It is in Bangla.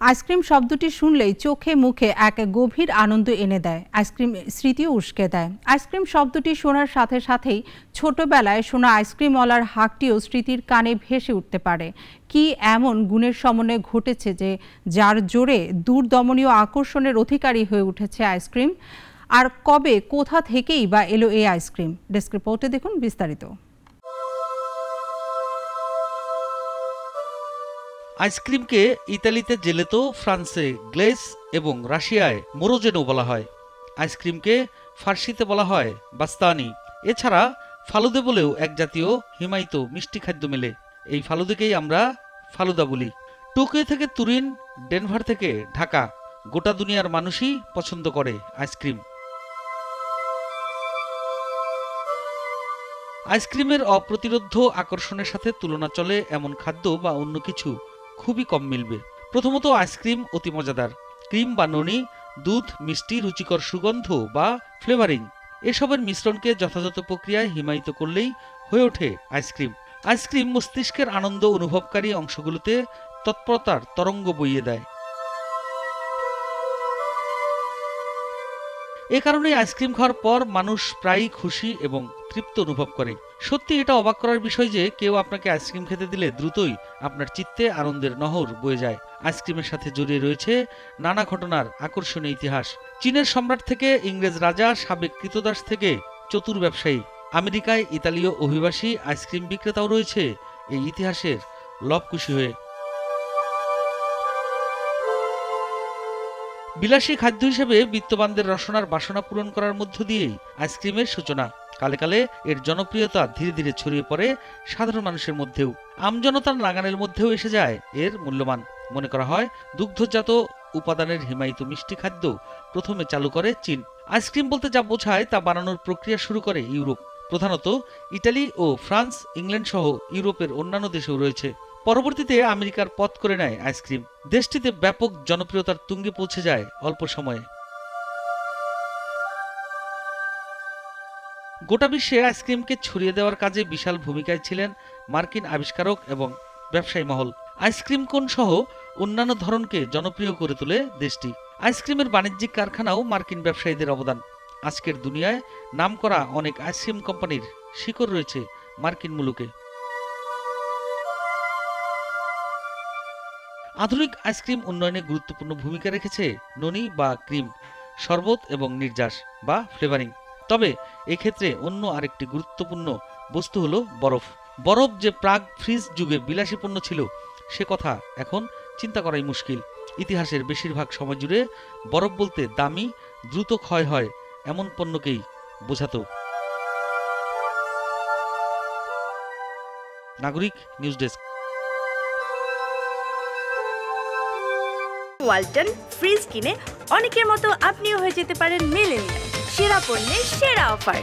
আইসক্রিম শব্দটি শুনলেই চোখে মুখে এক গভীর আনন্দ এনে দেয়, আইসক্রিম স্মৃতিও উস্কে দেয়। আইসক্রিম শব্দটি শোনার সাথে সাথেই ছোটবেলায় শোনা আইসক্রিমওয়ালার হাঁকটিও স্মৃতির কানে ভেসে উঠতে পারে। কি এমন গুণের সমন্বয়ে ঘটেছে যে যার জোরে দূরদমনীয় আকর্ষণের অধিকারী হয়ে উঠেছে আইসক্রিম? আর কবে কোথা থেকেই বা এলো এই আইসক্রিম? ডেস্ক রিপোর্টে দেখুন বিস্তারিত। আইসক্রিমকে ইতালিতে জেলেতো, ফ্রান্সে গ্লেস এবং রাশিয়ায় মোরোজেনো বলা হয়। আইসক্রিমকে ফার্সিতে বলা হয় বাস্তানি। এছাড়া ফালুদে বলেও এক জাতীয় হিমায়িত মিষ্টি খাদ্য মেলে। এই ফালুদেকেই আমরা ফালুদা বলি। টোকিও থেকে তুরিন, ডেনভার থেকে ঢাকা, গোটা দুনিয়ার মানুষই পছন্দ করে আইসক্রিম। আইসক্রিমের অপ্রতিরোধ্য আকর্ষণের সাথে তুলনা চলে এমন খাদ্য বা অন্য কিছু খুবই কম মিলবে। প্রথমত, আইসক্রিম অতি মজাদার। ক্রিম বা ননি, দুধ, মিষ্টি, রুচিকর সুগন্ধ বা ফ্লেভারিং এসবের মিশ্রণকে যথাযথ প্রক্রিয়ায় হিমায়িত করলেই হয়ে ওঠে আইসক্রিম। আইসক্রিম মস্তিষ্কের আনন্দ অনুভবকারী অংশগুলোতে তৎপরতার তরঙ্গ বইয়ে দেয়। এ কারণে আইসক্রিম খাওয়ার পর মানুষ প্রায়ই খুশি এবং তৃপ্ত অনুভব করে। সত্যি এটা অবাক করার বিষয় যে কেউ আপনাকে আইসক্রিম খেতে দিলে দ্রুতই আপনার চিত্তে আনন্দের নহর বয়ে যায়। আইসক্রিমের সাথে জড়িয়ে রয়েছে নানা ঘটনার আকর্ষণীয় ইতিহাস। চীনের সম্রাট থেকে ইংরেজ রাজা, সাবেক কৃতদাস থেকে চতুর ব্যবসায়ী, আমেরিকায় ইতালীয় অভিবাসী আইসক্রিম বিক্রেতাও রয়েছে এই ইতিহাসের লবকুশি হয়ে। বিলাসী খাদ্য হিসেবে বিত্তবানদের রসনার বাসনা পূরণ করার মধ্য দিয়েই আইসক্রিমের সূচনা। কালে কালে এর জনপ্রিয়তা ধীরে ধীরে ছড়িয়ে পড়ে সাধারণ মানুষের মধ্যেও। আমজনতার নাগালের মধ্যেও এসে যায় এর মূল্যমান। মনে করা হয় দুগ্ধজাত উপাদানের হিমায়িত মিষ্টি খাদ্য প্রথমে চালু করে চীন। আইসক্রিম বলতে যা বোঝায় তা বানানোর প্রক্রিয়া শুরু করে ইউরোপ। প্রধানত ইটালি ও ফ্রান্স, ইংল্যান্ড সহ ইউরোপের অন্যান্য দেশেও রয়েছে। পরবর্তীতে আমেরিকার পথ করে নেয় আইসক্রিম। দেশটিতে ব্যাপক জনপ্রিয়তার তুঙ্গে পৌঁছে যায় অল্প সময়ে। গোটা বিশ্বে আইসক্রিমকে ছড়িয়ে দেওয়ার কাজে বিশাল ভূমিকায় ছিলেন মার্কিন আবিষ্কারক এবং ব্যবসায়ী মহল। আইসক্রিম কোন সহ অন্যান্য ধরনকে জনপ্রিয় করে তোলে দেশটি। আইসক্রিমের বাণিজ্যিক কারখানাও মার্কিন ব্যবসায়ীদের অবদান। আজকের দুনিয়ায় নামকরা অনেক আইসক্রিম কোম্পানির শিকড় রয়েছে মার্কিন মুলুকে। আধুনিক আইসক্রিম উন্নয়নে গুরুত্বপূর্ণ ভূমিকা রেখেছে ননি বা ক্রিম, শরবত এবং নির্যাস বা ফ্লেভারিং। তবে এক্ষেত্রে অন্য আরেকটি গুরুত্বপূর্ণ বস্তু হলো বরফ। বরফ যে প্রাগ ফ্রিজ যুগে বিলাসী পণ্য ছিল সে কথা এখন চিন্তা করাই মুশকিল। ইতিহাসের বেশিরভাগ সময় জুড়ে বরফ বলতে দামি, দ্রুত ক্ষয় হয় এমন পণ্যকেই বোঝাতো। নাগরিক নিউজ ডেস্ক। ওয়ালটন ফ্রিজ কিনে অনেকের মতো আপনিও হয়ে যেতে পারেন মিলেনিয়াল। সেরা পণ্যের সেরা অফার।